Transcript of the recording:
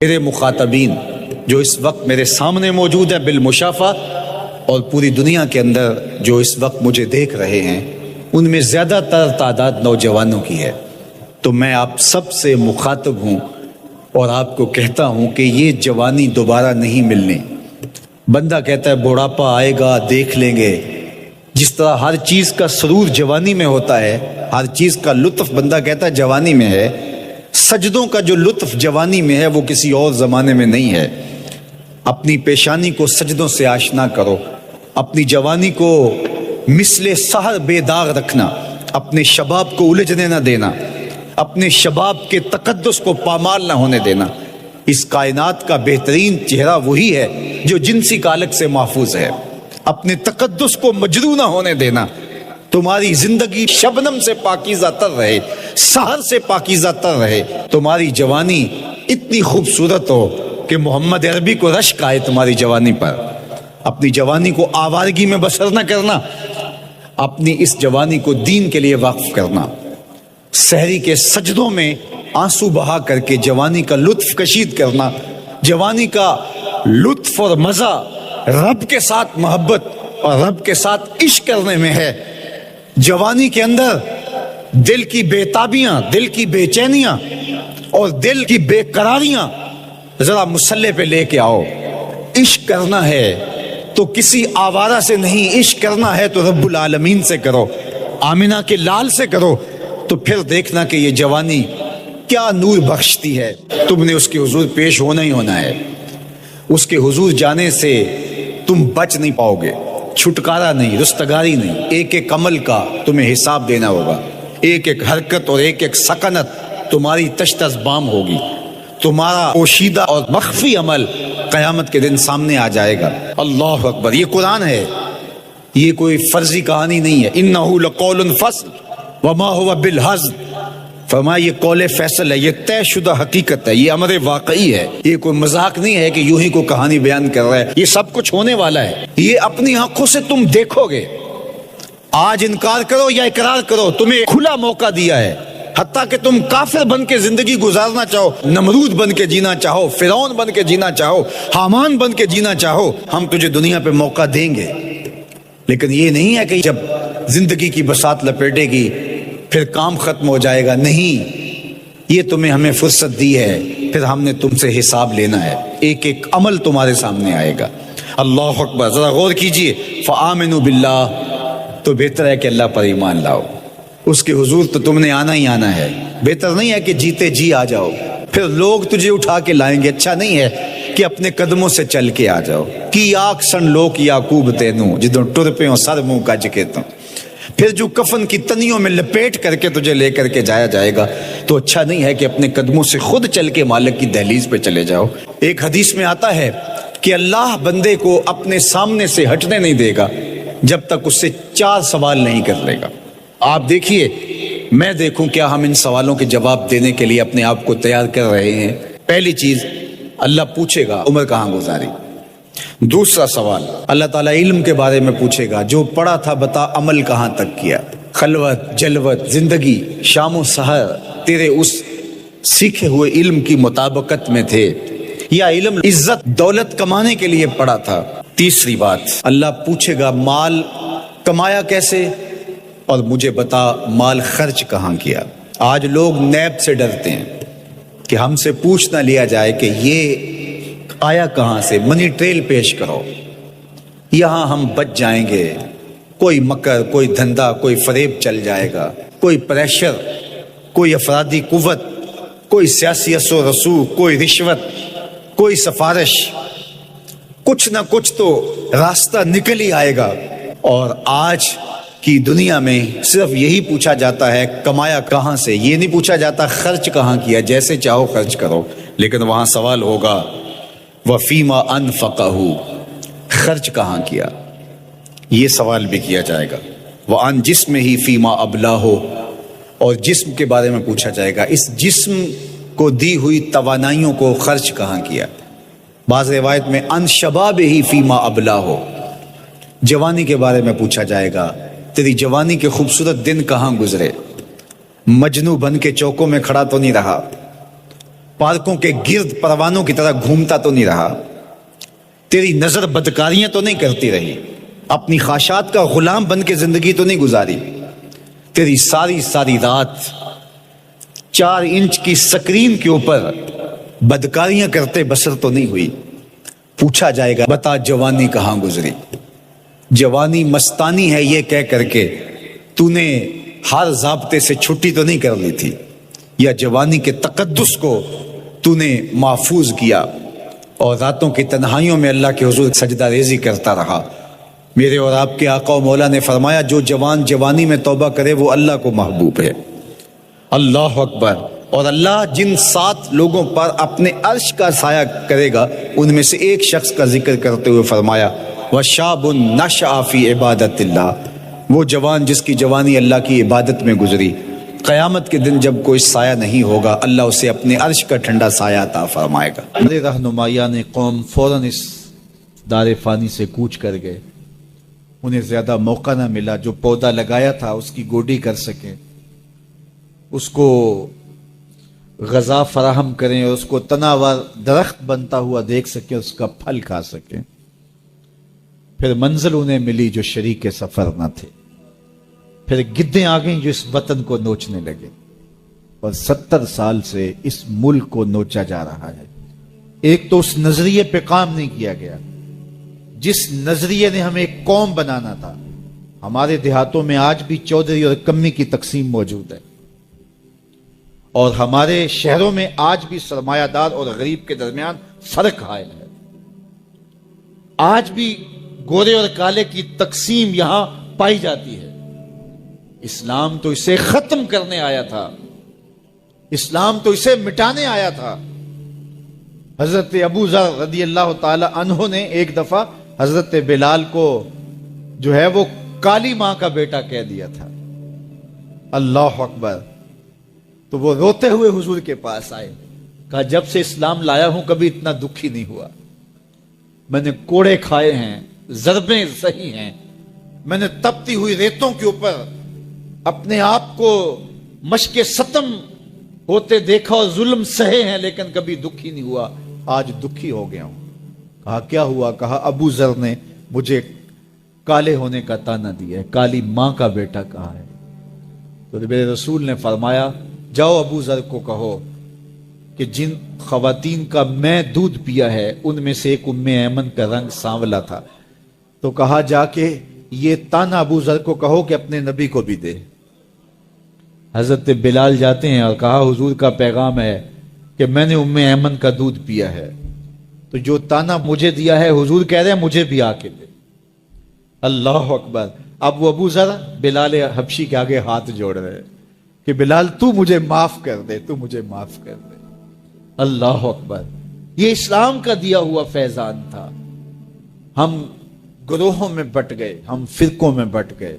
میرے مخاطبین جو اس وقت میرے سامنے موجود ہیں بالمشافہ اور پوری دنیا کے اندر جو اس وقت مجھے دیکھ رہے ہیں، ان میں زیادہ تر تعداد نوجوانوں کی ہے، تو میں آپ سب سے مخاطب ہوں اور آپ کو کہتا ہوں کہ یہ جوانی دوبارہ نہیں ملنی۔ بندہ کہتا ہے بڑھاپا آئے گا دیکھ لیں گے، جس طرح ہر چیز کا سرور جوانی میں ہوتا ہے، ہر چیز کا لطف بندہ کہتا ہے جوانی میں ہے، سجدوں کا جو لطف جوانی میں ہے وہ کسی اور زمانے میں نہیں ہے۔ اپنی پیشانی کو سجدوں سے آشنا کرو، اپنی جوانی کو مثل سحر بے داغ رکھنا، اپنے شباب کو الجھنے نہ دینا، اپنے شباب کے تقدس کو پامال نہ ہونے دینا۔ اس کائنات کا بہترین چہرہ وہی ہے جو جنسی کالک سے محفوظ ہے۔ اپنے تقدس کو مجروح نہ ہونے دینا۔ تمہاری زندگی شبنم سے پاکیزہ تر رہے، سحر سے پاکیزہ تر رہے، تمہاری جوانی اتنی خوبصورت ہو کہ محمد عربی کو رشک آئے تمہاری جوانی پر۔ اپنی جوانی کو آوارگی میں بسر نہ کرنا، اپنی اس جوانی کو دین کے لیے وقف کرنا۔ سحری کے سجدوں میں آنسو بہا کر کے جوانی کا لطف کشید کرنا۔ جوانی کا لطف اور مزہ رب کے ساتھ محبت اور رب کے ساتھ عشق کرنے میں ہے۔ جوانی کے اندر دل کی بے تابیاں، دل کی بے چینیاں اور دل کی بے قراریاں ذرا مسلح پہ لے کے آؤ۔ عشق کرنا ہے تو کسی آوارہ سے نہیں، عشق کرنا ہے تو رب العالمین سے کرو، آمنہ کے لال سے کرو، تو پھر دیکھنا کہ یہ جوانی کیا نور بخشتی ہے۔ تم نے اس کے حضور پیش ہونا ہی ہونا ہے، اس کے حضور جانے سے تم بچ نہیں پاؤ گے، چھٹکارا نہیں، رستگاری نہیں۔ ایک ایک عمل کا تمہیں حساب دینا ہوگا، ایک ایک حرکت اور ایک ایک سکنت تمہاری تشت ازبام ہوگی۔ تمہارا پوشیدہ اور مخفی عمل قیامت کے دن سامنے آ جائے گا۔ اللہ اکبر، یہ قرآن ہے، یہ کوئی فرضی کہانی نہیں ہے۔ انہ لقول فصل وما هو بالہزل، فرمایا یہ قول فیصل ہے، یہ طے شدہ حقیقت ہے، یہ امر واقعی ہے، یہ کوئی مذاق نہیں ہے کہ یوں ہی کو کہانی بیان کر رہا ہے، یہ سب کچھ ہونے والا ہے، یہ اپنی آنکھوں سے تم دیکھو گے۔ آج انکار کرو یا اقرار کرو، تمہیں کھلا موقع دیا ہے، حتیٰ کہ تم کافر بن کے زندگی گزارنا چاہو، نمرود بن کے جینا چاہو، فرعون بن کے جینا چاہو، حامان بن کے جینا چاہو، ہم تجھے دنیا پہ موقع دیں گے۔ لیکن یہ نہیں ہے کہ جب زندگی کی بساط لپیٹے گی پھر کام ختم ہو جائے گا، نہیں، یہ تمہیں ہمیں فرصت دی ہے، پھر ہم نے تم سے حساب لینا ہے، ایک ایک عمل تمہارے سامنے آئے گا۔ اللہ اکبر، ذرا غور کیجئے۔ فآمنوا باللہ، تو بہتر ہے کہ اللہ پر ایمان لاؤ، اس کے حضور تو تم نے آنا ہی آنا ہے۔ بہتر نہیں ہے کہ جیتے جی آ جاؤ، پھر لوگ تجھے اٹھا کے لائیں گے۔ اچھا نہیں ہے کہ اپنے قدموں سے چل کے آ جاؤ۔ کی آگ سن لوک یعقوب تینوں، جدوں ٹر پہ ہوں سر منہ کج کے تو، پھر جو کفن کی تنیوں میں لپیٹ کر کے تجھے لے کر کے جایا جائے گا، تو اچھا نہیں ہے کہ اپنے قدموں سے خود چل کے مالک کی دہلیز پہ چلے جاؤ۔ ایک حدیث میں آتا ہے کہ اللہ بندے کو اپنے سامنے سے ہٹنے نہیں دے گا جب تک اس سے 4 سوال نہیں کر لے گا۔ آپ دیکھیے، میں دیکھوں کیا ہم ان سوالوں کے جواب دینے کے لیے اپنے آپ کو تیار کر رہے ہیں۔ پہلی چیز، اللہ پوچھے گا عمر کہاں گزاری۔ دوسرا سوال، اللہ تعالیٰ علم کے بارے میں پوچھے گا، جو پڑھا تھا بتا عمل کہاں تک کیا۔ خلوت، جلوت، زندگی، شام و سحر تیرے اس سیکھے ہوئے علم کی مطابقت میں تھے یا علم عزت دولت کمانے کے لیے پڑھا تھا۔ تیسری بات، اللہ پوچھے گا مال کمایا کیسے، اور مجھے بتا مال خرچ کہاں کیا۔ آج لوگ نیب سے ڈرتے ہیں کہ ہم سے پوچھ نہ لیا جائے کہ یہ آیا کہاں سے، منی ٹریل پیش کرو، یہاں ہم بچ جائیں گے۔ کوئی مکر، کوئی دھندا، کوئی فریب چل جائے گا، کوئی پریشر، کوئی افرادی قوت، کوئی سیاسی اثر و رسوخ، کوئی رشوت، کوئی سفارش، کچھ نہ کچھ تو راستہ نکل ہی آئے گا۔ اور آج کی دنیا میں صرف یہی پوچھا جاتا ہے کمایا کہاں سے، یہ نہیں پوچھا جاتا خرچ کہاں کیا۔ جیسے چاہو خرچ کرو، لیکن وہاں سوال ہوگا وَفِيمَا أَنفَقَهُ، خرچ کہاں کیا، یہ سوال بھی کیا جائے گا۔ وَعَنْ جِسْمِهِ فِيمَا أَبْلَاهُ، اور جسم کے بارے میں پوچھا جائے گا، اس جسم کو دی ہوئی توانائیوں کو خرچ کہاں کیا۔ بعض روایت میں عَنْ شَبَابِهِ فِيمَا أَبْلَاهُ، جوانی کے بارے میں پوچھا جائے گا، تیری جوانی کے خوبصورت دن کہاں گزرے، مجنو بن کے چوکوں میں کھڑا تو نہیں رہا، پارکوں کے گرد پروانوں کی طرح گھومتا تو نہیں رہا، تیری نظر بدکاریاں تو نہیں کرتی رہی، اپنی خواہشات کا غلام بن کے زندگی تو نہیں گزاری، تیری ساری ساری رات 4 انچ کی سکرین کے اوپر بدکاریاں کرتے بسر تو نہیں ہوئی۔ پوچھا جائے گا بتا جوانی کہاں گزری؟ جوانی مستانی ہے یہ کہہ کر کے تو نے ہر ضابطے سے چھٹی تو نہیں کر لی تھی، یا جوانی کے تقدس کو تو نے محفوظ کیا اور راتوں کی تنہائیوں میں اللہ کے حضور سجدہ ریزی کرتا رہا؟ میرے اور آپ کے آقا و مولا نے فرمایا جو جوان جوانی میں توبہ کرے وہ اللہ کو محبوب ہے۔ اللہ اکبر۔ اور اللہ جن 7 لوگوں پر اپنے عرش کا سایہ کرے گا ان میں سے ایک شخص کا ذکر کرتے ہوئے فرمایا وَشَابٌ نَشَأَ فِي عِبَادَةِ اللَّهِ، وہ جوان جس کی جوانی اللہ کی عبادت میں گزری، قیامت کے دن جب کوئی سایہ نہیں ہوگا اللہ اسے اپنے عرش کا ٹھنڈا سایہ عطا فرمائے گا۔ ہمارے رہنمایان قوم فوراً اس دار فانی سے کوچ کر گئے، انہیں زیادہ موقع نہ ملا جو پودا لگایا تھا اس کی گوڈی کر سکیں، اس کو غذا فراہم کریں اور اس کو تناور درخت بنتا ہوا دیکھ سکیں، اس کا پھل کھا سکیں۔ پھر منزل انہیں ملی جو شریک سفر نہ تھے، پھر گدیں آ گئیں جو اس وطن کو نوچنے لگے، اور 70 سال سے اس ملک کو نوچا جا رہا ہے۔ ایک تو اس نظریے پہ کام نہیں کیا گیا جس نظریے نے ہمیں ایک قوم بنانا تھا۔ ہمارے دیہاتوں میں آج بھی چودھری اور کمی کی تقسیم موجود ہے، اور ہمارے شہروں میں آج بھی سرمایہ دار اور غریب کے درمیان فرق حائل ہے۔ آج بھی گورے اور کالے کی تقسیم یہاں پائی جاتی ہے۔ اسلام تو اسے ختم کرنے آیا تھا، اسلام تو اسے مٹانے آیا تھا۔ حضرت ابو ذر رضی اللہ تعالی عنہ نے ایک دفعہ حضرت بلال کو جو ہے وہ کالی ماں کا بیٹا کہہ دیا تھا۔ اللہ اکبر۔ تو وہ روتے ہوئے حضور کے پاس آئے، کہا جب سے اسلام لایا ہوں کبھی اتنا دکھی نہیں ہوا، میں نے کوڑے کھائے ہیں، ضربیں سہی ہیں، میں نے تپتی ہوئی ریتوں کے اوپر اپنے آپ کو مشق ستم ہوتے دیکھا اور ظلم سہے ہیں، لیکن کبھی دکھی نہیں ہوا، آج دکھی ہو گیا ہوں۔ کہا کیا ہوا؟ کہا ابو ذر نے مجھے کالے ہونے کا تانا دیا ہے، کالی ماں کا بیٹا کہا ہے۔ تو میرے رسول نے فرمایا جاؤ ابو ذر کو کہو کہ جن خواتین کا میں دودھ پیا ہے ان میں سے ایک ام ایمن کا رنگ سانولا تھا۔ تو کہا جا کے یہ تانا ابو ذر کو کہو کہ اپنے نبی کو بھی دے۔ حضرت بلال جاتے ہیں اور کہا حضور کا پیغام ہے کہ میں نے ام ایمن کا دودھ پیا ہے، تو جو تانا مجھے دیا ہے حضور کہہ رہے ہیں مجھے بھی آ کے دے۔ اللہ اکبر۔ اب وہ ابو ذر بلال حبشی کے آگے ہاتھ جوڑ رہے کہ بلال تو مجھے معاف کر دے، تو مجھے معاف کر دے۔ اللہ اکبر۔ یہ اسلام کا دیا ہوا فیضان تھا۔ ہم گروہوں میں بٹ گئے، ہم فرقوں میں بٹ گئے۔